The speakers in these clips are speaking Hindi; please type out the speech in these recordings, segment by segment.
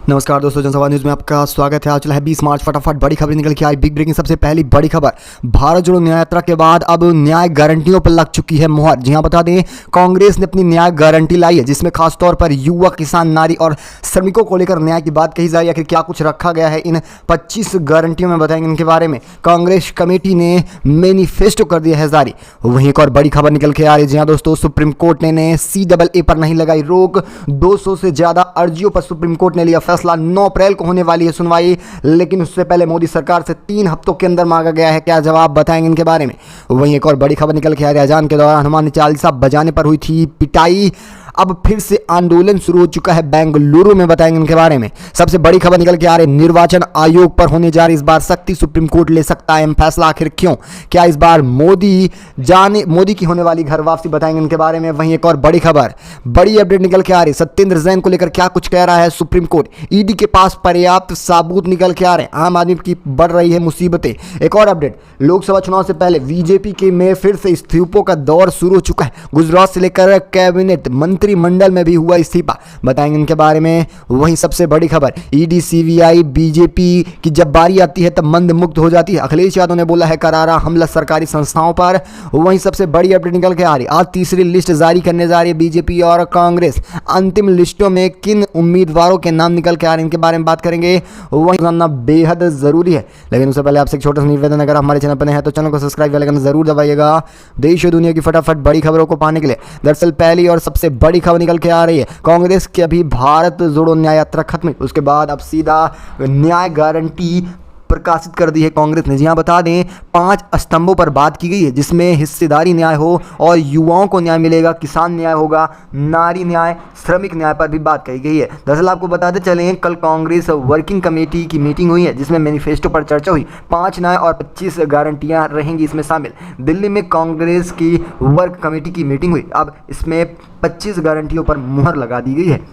नमस्कार दोस्तों, जनसभा न्यूज़ में आपका स्वागत है। आज चला है 20 मार्च। फटाफट बड़ी खबर निकल के आई। बिग ब्रेकिंग सबसे पहली बड़ी खबर, भारत जोड़ो न्याय यात्रा के बाद अब न्याय गारंटियों पर लग चुकी है मुहर। जी हां, बता दें कांग्रेस ने अपनी न्याय गारंटी लाई है, जिसमें खासतौर पर युवा, किसान, नारी और श्रमिकों को लेकर न्याय की बात कही जा रही है। आखिर क्या कुछ रखा गया है इन 25 गारंटियों में, बताएंगे इनके बारे में। कांग्रेस कमेटी ने मैनिफेस्टो कर दिया है जारी। वहीं एक और बड़ी खबर निकल के आ रही है। जी हाँ दोस्तों, सुप्रीम कोर्ट ने CAA पर नहीं लगाई रोक। 200 से ज्यादा अर्जियों पर सुप्रीम कोर्ट ने लिया फैसला। 9 अप्रैल को होने वाली है सुनवाई, लेकिन उससे पहले मोदी सरकार से 3 हफ्तों के अंदर मांगा गया है। क्या जवाब, बताएंगे इनके बारे में। वहीं एक और बड़ी खबर निकल के आ रही है। अजान के दौरान हनुमान चालीसा बजाने पर हुई थी पिटाई, अब फिर से आंदोलन शुरू हो चुका है बेंगलुरु में, बताएंगे इनके बारे में। सबसे बड़ी खबर निकल के आ रही है। निर्वाचन आयोग पर होने जा रही इस बार सख्ती, सुप्रीम कोर्ट ले सकता है फैसला। आखिर क्यों, क्या इस बार मोदी की होने वाली घर वापसी, बताएंगे इनके बारे में। वहीं एक और बड़ी खबर, बड़ी अपडेट निकल के आ रही है। सत्येंद्र जैन को लेकर क्या कुछ कह रहा है सुप्रीम कोर्ट। ईडी के पास पर्याप्त सबूत निकल के आ रहे हैं। आम आदमी की बढ़ रही है मुसीबतें। एक और अपडेट, लोकसभा चुनाव से पहले बीजेपी के में फिर से इस्तीफों का दौर शुरू हो चुका है। गुजरात से लेकर कैबिनेट मंत्रिमंडल में भी हुआ इस्तीफा, बताएंगे इनके बारे में। वहीं सबसे बड़ी खबर, ईडी, CBI, बीजेपी की जब बारी आती है तब मंद मुक्त हो जाती है। अखिलेश यादव ने बोला है करारा हमला सरकारी संस्थाओं पर। वहीं सबसे बड़ी अपडेट निकल के आ रही, आज तीसरी लिस्ट जारी करने जा रही है बीजेपी और कांग्रेस। अंतिम लिस्टों में किन उम्मीदवारों के नाम निकल के आ रहे हैं, इनके बारे में बात करेंगे। वहीं जानना बेहद जरूरी है, लेकिन उससे पहले आपसे एक छोटा सा निवेदन, अगर हमारे चैनल पर नए हैं तो चैनल को सब्सक्राइब करना जरूर दबाइएगा, देश और दुनिया की फटाफट बड़ी खबरों को पाने के लिए। दरअसल पहली और सबसे बड़ी खबर निकल के आ रही है, कांग्रेस की अभी भारत जोड़ो न्याय यात्रा खत्म हुई, उसके बाद अब सीधा न्याय गारंटी प्रकाशित कर दी है कांग्रेस ने। जी हाँ, बता दें 5 स्तंभों पर बात की गई है, जिसमें हिस्सेदारी न्याय हो और युवाओं को न्याय मिलेगा, किसान न्याय होगा, नारी न्याय, श्रमिक न्याय पर भी बात कही गई है। दरअसल आपको बताते चलें, कल कांग्रेस वर्किंग कमेटी की मीटिंग हुई है, जिसमें मैनिफेस्टो पर चर्चा हुई। 5 न्याय और 25 गारंटियां रहेंगी इसमें शामिल। दिल्ली में कांग्रेस की वर्क कमेटी की मीटिंग हुई, अब इसमें 25 गारंटियों पर मुहर लगा दी गई है।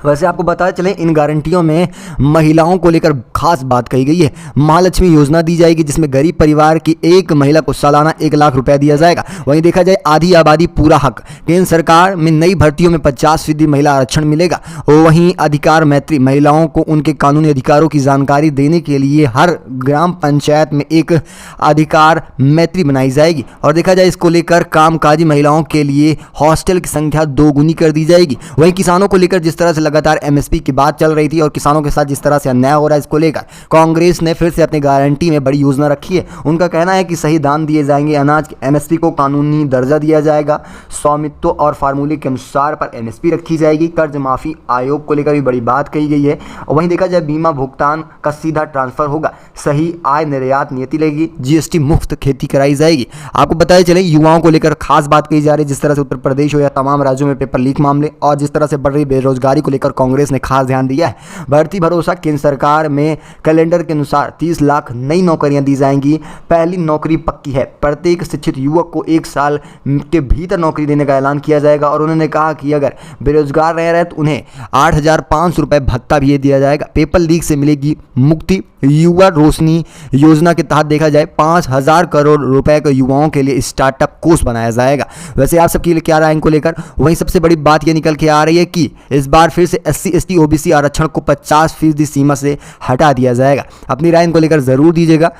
वैसे आपको बताते चलें, इन गारंटियों में महिलाओं को लेकर खास बात कही गई है। महालक्ष्मी योजना दी जाएगी, जिसमें गरीब परिवार की एक महिला को सालाना 1 लाख रुपए दिया जाएगा। वहीं देखा जाए आधी आबादी पूरा हक, केंद्र सरकार में नई भर्तियों में 50% महिला आरक्षण मिलेगा। वहीं अधिकार मैत्री, महिलाओं को उनके कानूनी अधिकारों की जानकारी देने के लिए हर ग्राम पंचायत में एक अधिकार मैत्री बनाई जाएगी। और देखा जाए इसको लेकर कामकाजी महिलाओं के लिए हॉस्टल की संख्या 2 गुनी कर दी जाएगी। वहीं किसानों को लेकर जिस तरह से लगातार MSP की बात चल रही थी और किसानों के साथ जिस तरह से अन्याय हो रहा है, इसको लेकर कांग्रेस ने फिर से अपनी गारंटी में बड़ी योजना रखी है। उनका कहना है कि सही दाम दिए जाएंगे, अनाज के MSP को कानूनी दर्जा दिया जाएगा, स्वामित्व और फार्मूले के अनुसार पर MSP रखी जाएगी। कर्ज माफी आयोग को लेकर भी बड़ी बात कही गई है। और वहीं देखा जाए बीमा भुगतान का सीधा ट्रांसफर होगा, सही आय निर्यात नीति लगेगी, GST मुक्त खेती कराई जाएगी। आपको बताया चले, युवाओं को लेकर खास बात कही जा रही है। जिस तरह से उत्तर प्रदेश हो या तमाम राज्यों में पेपर लीक मामले और जिस तरह से बढ़ रही बेरोजगारी को लेकर कांग्रेस ने खास ध्यान दिया है। बढ़ती भरोसा, केंद्र सरकार में कैलेंडर के अनुसार 30 लाख नई नौकरियां दी जाएंगी। पहली नौकरी पक्की है, प्रत्येक शिक्षित युवक को 1 साल के भीतर नौकरी देने का ऐलान किया जाएगा। और उन्होंने कहा कि अगर बेरोजगार रह रहे तो उन्हें 8,500 रुपये भत्ता भी दिया जाएगा। पेपर लीक से मिलेगी मुक्ति। युवा रोशनी योजना के तहत देखा जाए 5,000 करोड़ रुपए के युवाओं के लिए स्टार्टअप कोर्स बनाया जाएगा। वैसे आप सबके लिए क्या राय इनको लेकर। वहीं सबसे बड़ी बात यह निकल के आ रही है कि इस बार फिर से SC ST OBC आरक्षण को 50% सीमा से हटा दिया जाएगा। अपनी राय इनको लेकर जरूर दीजिएगा।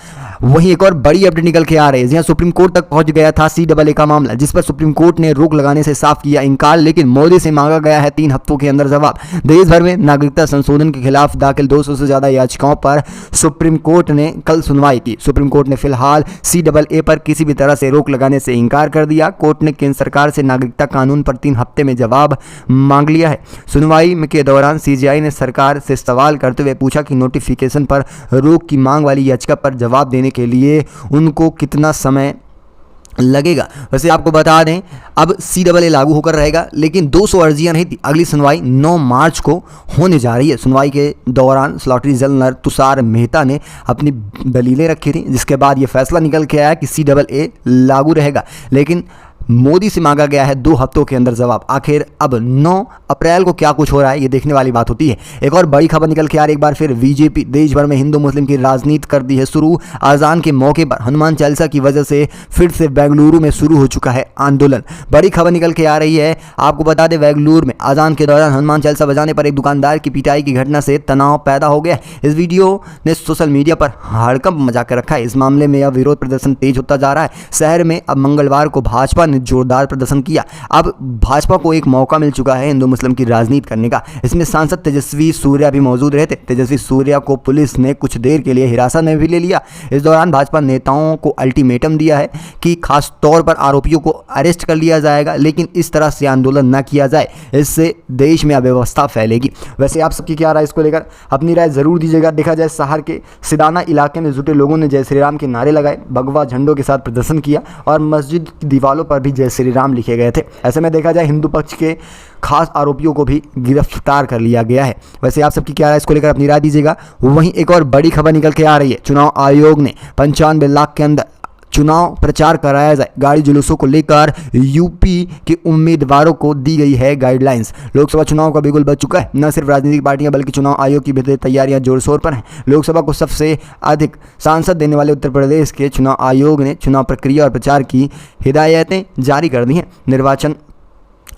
वहीं एक और बड़ी अपडेट निकल के आ रही है। जहां सुप्रीम कोर्ट तक पहुंच गया था CAA का मामला, जिस पर सुप्रीम कोर्ट ने रोक लगाने से साफ किया इनकार, लेकिन मोदी से मांगा गया है 3 हफ्तों के अंदर जवाब। देश भर में नागरिकता संशोधन के खिलाफ दाखिल 200 से ज्यादा याचिकाओं पर सुप्रीम कोर्ट ने कल सुनवाई की। सुप्रीम कोर्ट ने फिलहाल CAA पर किसी भी तरह से रोक लगाने से इनकार कर दिया। कोर्ट ने केंद्र सरकार से नागरिकता कानून पर 3 हफ्ते में जवाब मांग लिया है। सुनवाई के दौरान CGI ने सरकार से सवाल करते हुए पूछा कि नोटिफिकेशन पर रोक की मांग वाली याचिका पर जवाब देने के लिए उनको कितना समय लगेगा। वैसे आपको बता दें, अब CAA लागू होकर रहेगा, लेकिन 200 अर्जियां नहीं थी। अगली सुनवाई 9 मार्च को होने जा रही है। सुनवाई के दौरान सॉलिसिटर जनरल तुषार मेहता ने अपनी दलीलें रखी थी, जिसके बाद ये फैसला निकल के आया कि CAA लागू रहेगा। लेकिन मोदी से मांगा गया है 2 हफ्तों के अंदर जवाब। आखिर अब 9 अप्रैल को क्या कुछ हो रहा है, ये देखने वाली बात होती है। एक और बड़ी खबर निकल के आ रही, एक बार फिर बीजेपी देश भर में हिंदू मुस्लिम की राजनीति कर दी है शुरू। अजान के मौके पर हनुमान चालीसा की वजह से फिर से बेंगलुरु में शुरू हो चुका है आंदोलन। बड़ी खबर निकल के आ रही है, आपको बता दें बेंगलुरु में अजान के दौरान हनुमान चालीसा बजाने पर एक दुकानदार की पिटाई की घटना से तनाव पैदा हो गया। इस वीडियो ने सोशल मीडिया पर हड़कंप मचा कर रखा है। इस मामले में अब विरोध प्रदर्शन तेज होता जा रहा है। शहर में अब मंगलवार को भाजपा ने जोरदार प्रदर्शन किया। अब भाजपा को एक मौका मिल चुका है हिंदू मुस्लिम की राजनीति करने का। इसमें सांसद तेजस्वी सूर्या भी मौजूद रहे थे। तेजस्वी सूर्या को पुलिस ने कुछ देर के लिए हिरासत में भी ले लिया। इस दौरान भाजपा नेताओं को अल्टीमेटम दिया है कि खास तौर पर आरोपियों को अरेस्ट कर लिया जाएगा, लेकिन इस तरह से आंदोलन न किया जाए, इससे देश में अव्यवस्था फैलेगी। वैसे आप सबकी क्या राय इसको लेकर, अपनी राय जरूर दीजिएगा। देखा जाए शहर के सिदाना इलाके में जुटे लोगों ने जय श्री राम के नारे लगाए, भगवा झंडों के साथ प्रदर्शन किया और मस्जिद की दीवारों पर भी जय श्री राम लिखे गए थे। ऐसे में देखा जाए हिंदू पक्ष के खास आरोपियों को भी गिरफ्तार कर लिया गया है। वैसे आप सबकी क्या राय इसको लेकर अपनी राय दीजिएगा। वहीं एक और बड़ी खबर निकल के आ रही है, चुनाव आयोग ने 95 लाख के अंदर चुनाव प्रचार कराया जाए। गाड़ी जुलूसों को लेकर यूपी के उम्मीदवारों को दी गई है गाइडलाइंस। लोकसभा चुनाव का बिगुल बज चुका है। न सिर्फ राजनीतिक पार्टियां बल्कि चुनाव आयोग की भी तैयारियां जोर शोर पर हैं। लोकसभा को सबसे अधिक सांसद देने वाले उत्तर प्रदेश के चुनाव आयोग ने चुनाव प्रक्रिया और प्रचार की हिदायतें जारी कर दी हैं। निर्वाचन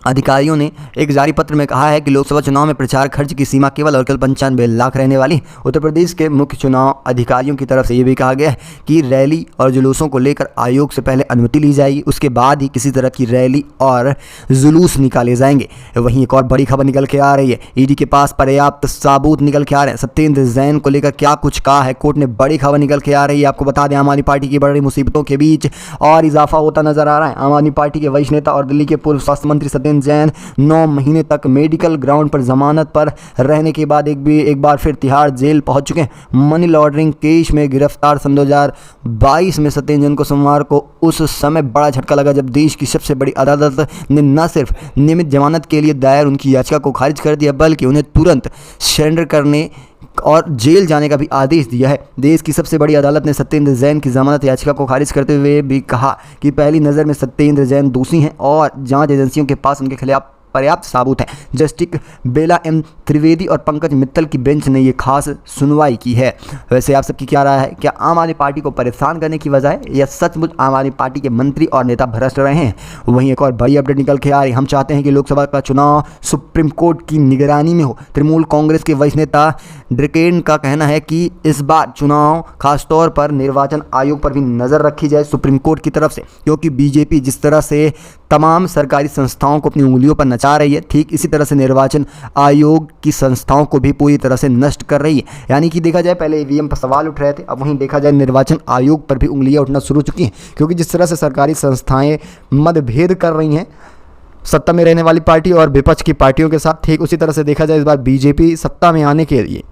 अधिकारियों ने एक जारी पत्र में कहा है कि लोकसभा चुनाव में प्रचार खर्च की सीमा केवल और केवल 95 लाख रहने वाली। उत्तर प्रदेश के मुख्य चुनाव अधिकारियों की तरफ से ये भी कहा गया है कि रैली और जुलूसों को लेकर आयोग से पहले अनुमति ली जाएगी, उसके बाद ही किसी तरह की रैली और जुलूस निकाले जाएंगे। वहीं एक और बड़ी खबर निकल के आ रही है, ईडी के पास पर्याप्त सबूत निकल के आ रहे हैं। सत्येंद्र जैन को लेकर क्या कुछ कहा है कोर्ट ने, बड़ी खबर निकल के आ रही है। आपको बता दें आम आदमी पार्टी की बड़ी मुसीबतों के बीच और इजाफा होता नजर आ रहा है। आम आदमी पार्टी के वरिष्ठ नेता और दिल्ली के पूर्व स्वास्थ्य मंत्री सत्येंद्र जैन 9 महीने तक मेडिकल ग्राउंड पर जमानत पर रहने के बाद एक बार फिर तिहाड़ जेल पहुंच चुके हैं। मनी लॉन्ड्रिंग केस में गिरफ्तार सन 2022 में सत्येंद्र जैन को सोमवार को उस समय बड़ा झटका लगा जब देश की सबसे बड़ी अदालत ने न सिर्फ नियमित जमानत के लिए दायर उनकी याचिका को खारिज कर दिया, बल्कि उन्हें तुरंत सरेंडर करने और जेल जाने का भी आदेश दिया है। देश की सबसे बड़ी अदालत ने सत्येंद्र जैन की जमानत याचिका को खारिज करते हुए भी कहा कि पहली नज़र में सत्येंद्र जैन दोषी हैं और जांच एजेंसियों के पास उनके खिलाफ पर्याप्त सबूत है। जस्टिस बेला एम त्रिवेदी और पंकज मित्तल की बेंच ने ये खास सुनवाई की है। वैसे आप सबकी क्या राय है, क्या आम आदमी पार्टी को परेशान करने की वजह है या सचमुच आम आदमी पार्टी के मंत्री और नेता भ्रष्ट रहे हैं? वहीं एक और बड़ी अपडेट निकल के आ रही, हम चाहते हैं कि लोकसभा का चुनाव सुप्रीम कोर्ट की निगरानी में हो। तृणमूल कांग्रेस के वरिष्ठ नेता ड्रिकेन का कहना है कि इस बार चुनाव खासतौर पर निर्वाचन आयोग पर भी नज़र रखी जाए सुप्रीम कोर्ट की तरफ से, क्योंकि बीजेपी जिस तरह से तमाम सरकारी संस्थाओं को अपनी उंगलियों पर नचा रही है, ठीक इसी तरह से निर्वाचन आयोग की संस्थाओं को भी पूरी तरह से नष्ट कर रही है। यानी कि देखा जाए पहले ईवीएम पर सवाल उठ रहे थे, अब वहीं देखा जाए निर्वाचन आयोग पर भी उंगलियां उठना शुरू हो चुकी हैं, क्योंकि जिस तरह से सरकारी संस्थाएं मतभेद कर रही हैं सत्ता में रहने वाली पार्टी और विपक्ष की पार्टियों के साथ, ठीक उसी तरह से देखा जाए इस बार बीजेपी सत्ता में आने के लिए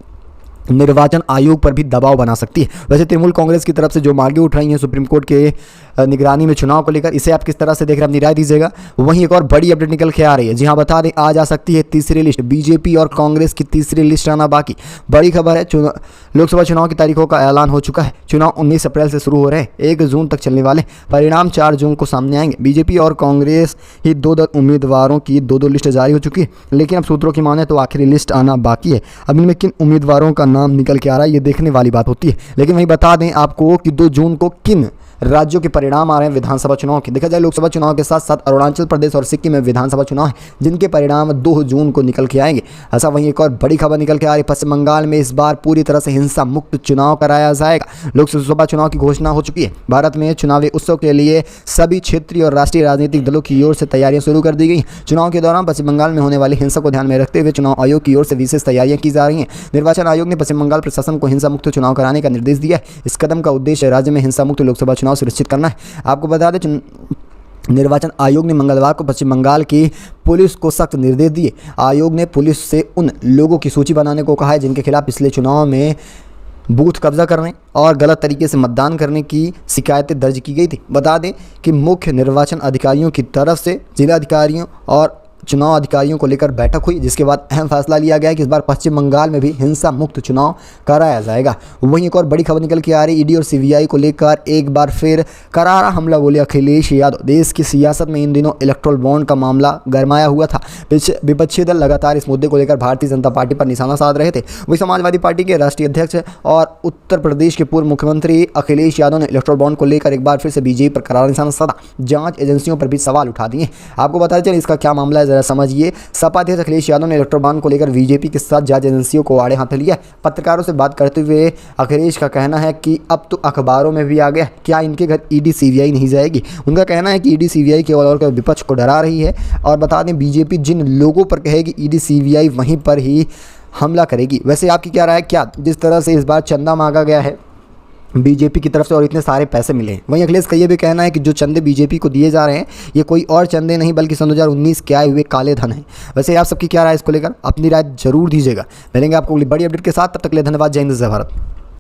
निर्वाचन आयोग पर भी दबाव बना सकती है। वैसे तृणमूल कांग्रेस की तरफ से जो मांगे उठ रही हैं सुप्रीम कोर्ट के निगरानी में चुनाव को लेकर, इसे आप किस तरह से देख रहे हैं अपनी राय दीजिएगा। वहीं एक और बड़ी अपडेट निकल के आ रही है, जी हाँ बता दें आज आ सकती है तीसरी लिस्ट, बीजेपी और कांग्रेस की तीसरी लिस्ट आना बाकी। बड़ी खबर है, लोकसभा चुनाव की तारीखों का ऐलान हो चुका है। चुनाव 19 अप्रैल से शुरू हो रहे हैं, 1 जून तक चलने वाले, परिणाम 4 जून को सामने आएंगे। बीजेपी और कांग्रेस ही 2 उम्मीदवारों की 2 लिस्ट जारी हो चुकी है, लेकिन अब सूत्रों की माने तो आखिरी लिस्ट आना बाकी है। अब इनमें किन उम्मीदवारों का नाम निकल के आ रहा है ये देखने वाली बात होती है। लेकिन वहीं बता दें आपको कि 2 जून को किन राज्यों के परिणाम आ रहे हैं विधानसभा चुनाव के। देखा जाए लोकसभा चुनाव के साथ साथ अरुणाचल प्रदेश और सिक्किम में विधानसभा चुनाव है, जिनके परिणाम 2 जून को निकल के आएंगे। ऐसा वहीं एक और बड़ी खबर निकल के आ रही है, पश्चिम बंगाल में इस बार पूरी तरह से हिंसा मुक्त चुनाव कराया जाएगा। लोकसभा चुनाव की घोषणा हो चुकी है। भारत में चुनावी उत्सव के लिए सभी क्षेत्रीय और राष्ट्रीय राजनीतिक दलों की ओर से तैयारियां शुरू कर दी गई। चुनाव के दौरान पश्चिम बंगाल में होने वाली हिंसा को ध्यान में रखते हुए चुनाव आयोग की ओर से विशेष तैयारियां की जा रही हैं। निर्वाचन आयोग ने पश्चिम बंगाल प्रशासन को हिंसा मुक्त चुनाव कराने का निर्देश दिया है। इस कदम का उद्देश्य राज्य में हिंसा मुक्त लोकसभा चुनाव सुनिश्चित करना है। आपको बता दें निर्वाचन आयोग ने मंगलवार को पश्चिम बंगाल की पुलिस को सख्त निर्देश दिए। आयोग ने पुलिस से उन लोगों की सूची बनाने को कहा है जिनके खिलाफ पिछले चुनाव में बूथ कब्जा करने और गलत तरीके से मतदान करने की शिकायतें दर्ज की गई थी। बता दें कि मुख्य निर्वाचन अधिकारियों की तरफ से जिला अधिकारियों और चुनाव अधिकारियों को लेकर बैठक हुई, जिसके बाद अहम फैसला लिया गया कि इस बार पश्चिम बंगाल में भी हिंसा मुक्त चुनाव कराया जाएगा। वहीं एक और बड़ी खबर निकल के आ रही, ईडी और सीबीआई को लेकर एक बार फिर करारा हमला बोले अखिलेश यादव। देश की सियासत में इन दिनों इलेक्ट्रल बॉन्ड का मामला गरमाया हुआ था। विपक्षी दल लगातार इस मुद्दे को लेकर भारतीय जनता पार्टी पर निशाना साध रहे थे। वही समाजवादी पार्टी के राष्ट्रीय अध्यक्ष और उत्तर प्रदेश के पूर्व मुख्यमंत्री अखिलेश यादव ने इलेक्ट्रल बॉन्ड को लेकर एक बार फिर से बीजेपी पर करारा निशाना साधा। जांच एजेंसियों पर भी सवाल उठा दिए। आपको बताते चले इसका क्या मामला है, जरा समझिए। सपा अध्यक्ष अखिलेश यादव ने इलेक्ट्रल बॉन्ड को लेकर बीजेपी के साथ जांच एजेंसियों को आड़े हाथ लिया। पत्रकारों से बात करते हुए अखिलेश का कहना है कि अब तो अखबारों में भी आ गया, क्या इनके घर ईडी सीबीआई नहीं जाएगी। उनका कहना है कि ईडी सीबीआई केवल और विपक्ष को डरा रही है। और बता दें, बीजेपी जिन लोगों पर कहेगी ईडी सीबीआई वहीं पर ही हमला करेगी। वैसे आपकी क्या राय है, क्या जिस तरह से इस बार चंदा मांगा गया है बीजेपी की तरफ से और इतने सारे पैसे मिले हैं, वहीं अखिलेश का ये भी कहना है कि जो चंदे बीजेपी को दिए जा रहे हैं ये कोई और चंदे नहीं बल्कि सन 2019 के आए हुए काले धन हैं। वैसे आप सबकी क्या राय है इसको लेकर, अपनी राय जरूर दीजिएगा। मिलेंगे आपको बड़ी अपडेट के साथ, तब तक के लिए धन्यवाद। जय हिंद, जय भारत।